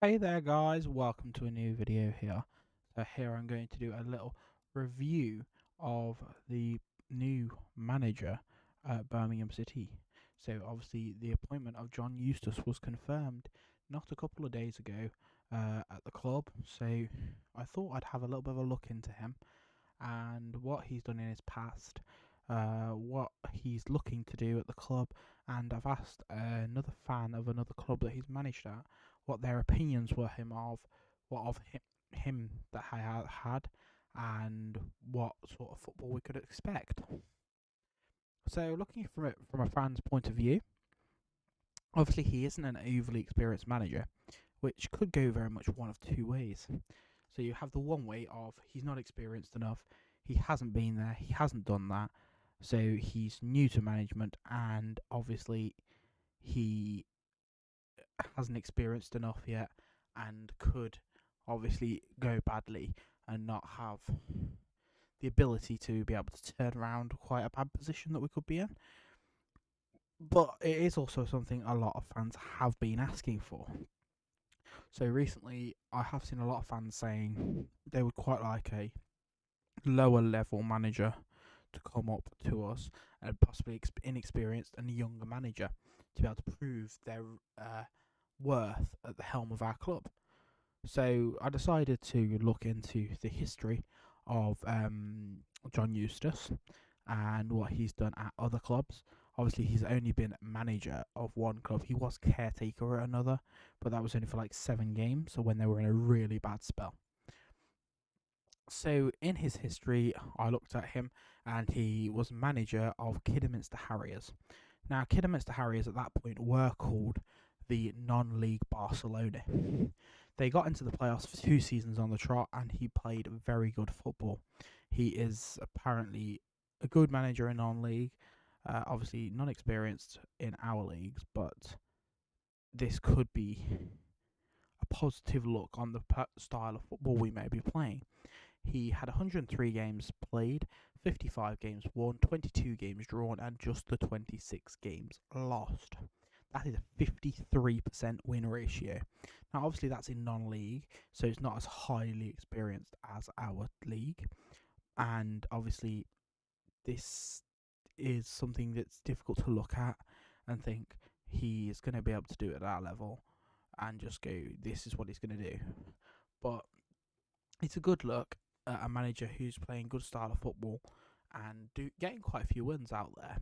Hey there guys, welcome to a new video here. So here I'm going to do a little review of the new manager at Birmingham City. So obviously the appointment of John Eustace was confirmed not a couple of days ago at the club. So I thought I'd have a little bit of a look into him and what he's done in his past, what he's looking to do at the club, and I've asked another fan of another club that he's managed at what their opinions were him that I had, and what sort of football we could expect. So, looking from it from a fan's point of view, obviously he isn't an overly experienced manager, which could go very much one of two ways. So you have the one way of he's not experienced enough, he hasn't been there, he hasn't done that, so he's new to management, and obviously he hasn't experienced enough yet, and could obviously go badly and not have the ability to be able to turn around quite a bad position that we could be in. But it is also something a lot of fans have been asking for. So recently, I have seen a lot of fans saying they would quite like a lower level manager to come up to us, and possibly inexperienced and younger manager to be able to prove their worth at the helm of our club. So I decided to look into the history of John Eustace and what he's done at other clubs. Obviously, he's only been manager of one club. He was caretaker at another, but that was only for like 7 games, so when they were in a really bad spell. So in his history, I looked at him, and he was manager of Kidderminster Harriers. Now, Kidderminster Harriers at that point were called the non-league Barcelona. They got into the playoffs for 2 seasons on the trot, and he played very good football. He is apparently a good manager in non-league. Obviously, not experienced in our leagues, but this could be a positive look on the style of football we may be playing. He had 103 games played, 55 games won, 22 games drawn, and just the 26 games lost. That is a 53% win ratio. Now, obviously, that's in non league, so it's not as highly experienced as our league. And obviously, this is something that's difficult to look at and think he is going to be able to do it at our level and just go, this is what he's going to do. But it's a good look at a manager who's playing good style of football and getting quite a few wins out there.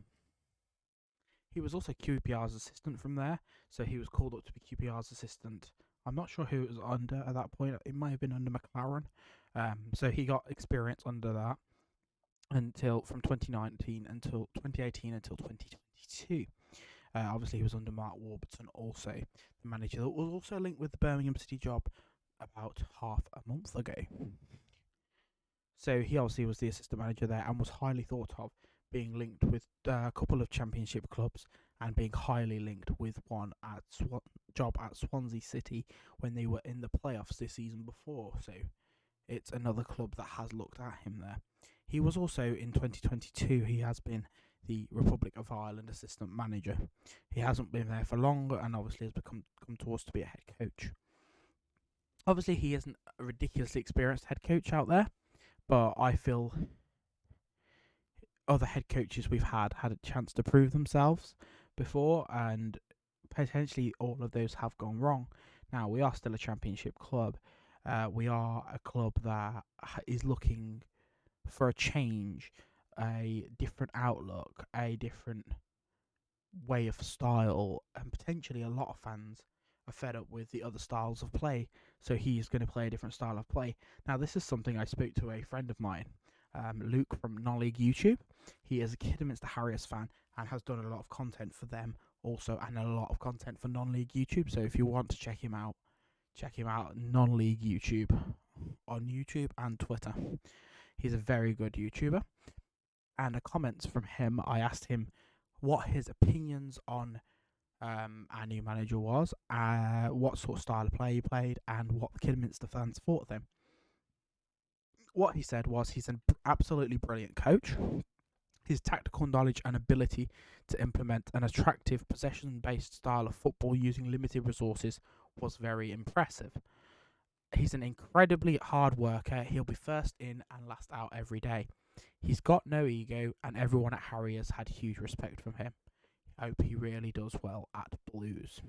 He was also QPR's assistant from there, so he was called up to be QPR's assistant. I'm not sure who it was under at that point. It might have been under McLaren. So he got experience under that until from 2019 until 2018 until 2022. Obviously, he was under Mark Warburton, also the manager that was also linked with the Birmingham City job about half a month ago. So he obviously was the assistant manager there and was highly thought of, being linked with a couple of championship clubs and being highly linked with one at job at Swansea City when they were in the playoffs this season before. So it's another club that has looked at him there. He was also in 2022. He has been the Republic of Ireland assistant manager. He hasn't been there for long, and obviously has come to us to be a head coach. Obviously, he isn't a ridiculously experienced head coach out there, but I feel other head coaches we've had a chance to prove themselves before, and potentially all of those have gone wrong. Now, we are still a championship club. We are a club that is looking for a change, a different outlook, a different way of style, and potentially a lot of fans are fed up with the other styles of play, so he's going to play a different style of play. Now, this is something I spoke to a friend of mine, Luke from Non-League YouTube. He is a Kidderminster Harriers fan and has done a lot of content for them also, and a lot of content for Non-League YouTube. So if you want to check him out Non-League YouTube on YouTube and Twitter. He's a very good YouTuber. And a comment from him, I asked him what his opinions on our new manager was, what sort of style of play he played, and what the Kidderminster fans thought of him. What he said was he's an absolutely brilliant coach. His tactical knowledge and ability to implement an attractive possession-based style of football using limited resources was very impressive. He's an incredibly hard worker. He'll be first in and last out every day. He's got no ego, and everyone at Harriers had huge respect from him. I hope he really does well at Blues.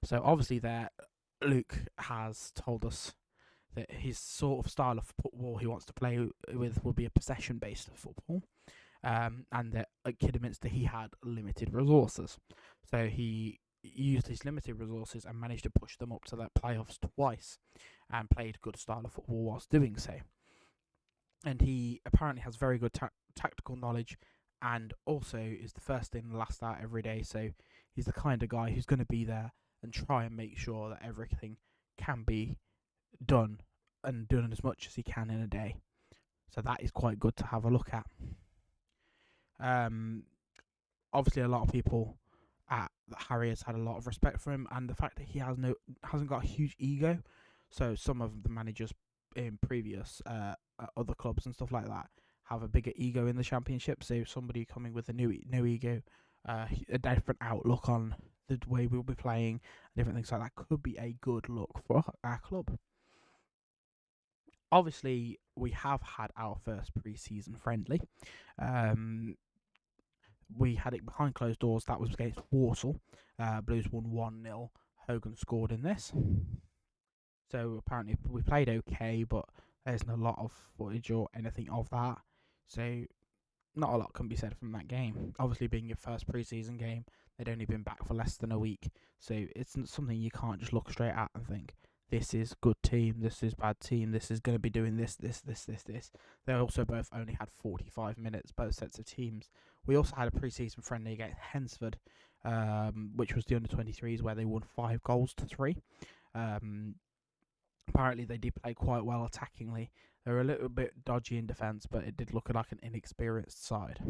So obviously there, Luke has told us that his sort of style of football he wants to play with will be a possession-based football, and that at Kidderminster he had limited resources. So he used his limited resources and managed to push them up to the playoffs twice, and played good style of football whilst doing so. And he apparently has very good tactical knowledge, and also is the first in, last out every day. So he's the kind of guy who's going to be there and try and make sure that everything can be done, and done as much as he can in a day. So that is quite good to have a look at. Obviously, a lot of people at the Harriers had a lot of respect for him, and the fact that he hasn't got a huge ego. So some of the managers in previous other clubs and stuff like that have a bigger ego in the Championship. So somebody coming with a no ego, a different outlook on the way we'll be playing, different things like that, could be a good look for our club. Obviously, we have had our first pre-season friendly. We had it behind closed doors. That was against Walsall. Blues won 1-0. Hogan scored in this. So apparently we played okay, but there's not a lot of footage or anything of that. So not a lot can be said from that game. Obviously, being your first pre-season game, they'd only been back for less than a week. So it's something you can't just look straight at and think, this is good team, this is bad team, this is going to be doing this. They also both only had 45 minutes, both sets of teams. We also had a pre-season friendly against Hensford, which was the under-23s, where they won 5-3. Apparently they did play quite well attackingly. They were a little bit dodgy in defence, but it did look like an inexperienced side.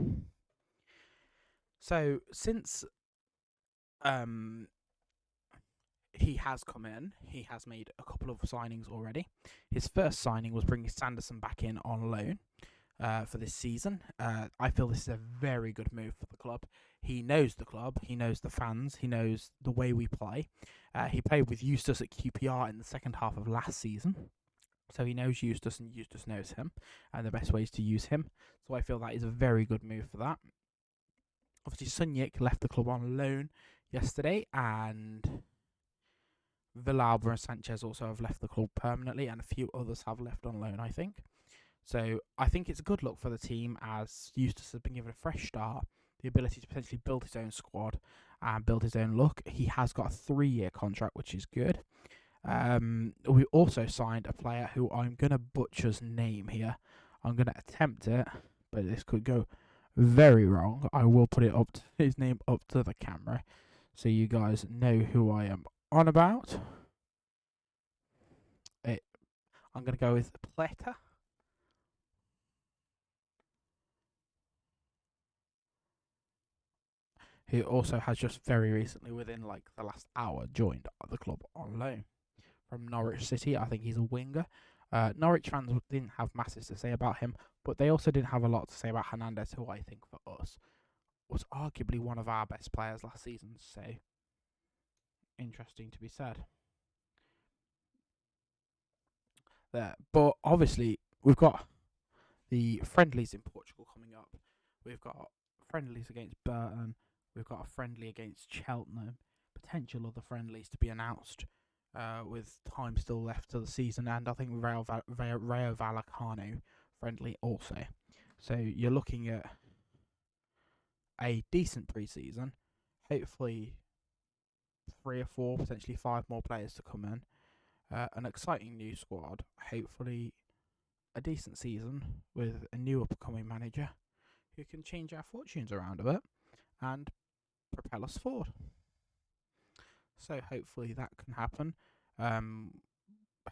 So since he has come in, he has made a couple of signings already. His first signing was bringing Sanderson back in on loan for this season. I feel this is a very good move for the club. He knows the club, he knows the fans, he knows the way we play. He played with Eustace at QPR in the second half of last season. So he knows Eustace, and Eustace knows him, and the best ways to use him. So I feel that is a very good move for that. Obviously, Sunyik left the club on loan yesterday, and Villalba and Sanchez also have left the club permanently, and a few others have left on loan, I think. So I think it's a good look for the team, as Eustace has been given a fresh start, the ability to potentially build his own squad and build his own look. He has got a 3-year contract, which is good. We also signed a player who I'm going to butcher's name here. I'm going to attempt it, but this could go very wrong. I will put it up his name up to the camera so you guys know who I am on about. I'm going to go with Pleta. Who also has just very recently, within like the last hour, joined the club on loan from Norwich City. I think he's a winger. Norwich fans didn't have masses to say about him, but they also didn't have a lot to say about Hernandez, who I think for us was arguably one of our best players last season. So interesting to be said there. But obviously we've got the friendlies in Portugal coming up. We've got friendlies against Burton. We've got a friendly against Cheltenham. Potential other friendlies to be announced with time still left to the season. And I think Rayo Vallecano friendly also. So you're looking at a decent pre-season. Hopefully 3 or 4, potentially 5 more players to come in. An exciting new squad. Hopefully a decent season with a new upcoming manager who can change our fortunes around a bit and propel us forward. So hopefully that can happen.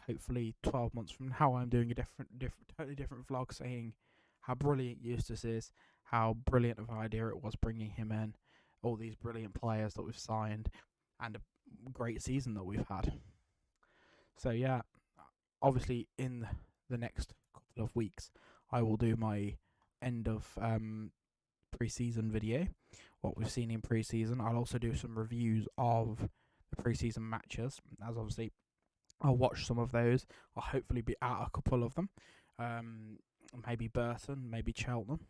Hopefully 12 months from now I'm doing a totally different vlog saying how brilliant Eustace is, how brilliant of an idea it was bringing him in, all these brilliant players that we've signed, and a great season that we've had. So yeah, obviously in the next couple of weeks I will do my end of pre-season video, what we've seen in pre-season. I'll also do some reviews of the pre-season matches, as obviously I'll watch some of those. I'll hopefully be at a couple of them. Maybe Burton, maybe Cheltenham.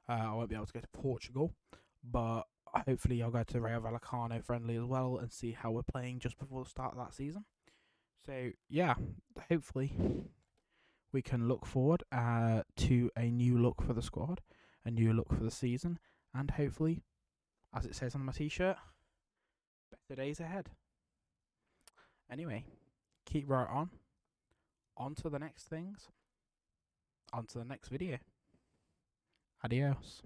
I won't be able to go to Portugal, but hopefully I'll go to Rayo Vallecano friendly as well and see how we're playing just before the start of that season. So yeah, hopefully we can look forward to a new look for the squad, a new look for the season, and hopefully, as it says on my t-shirt, better days ahead. Anyway, keep right on to the next things, on to the next video. Adios.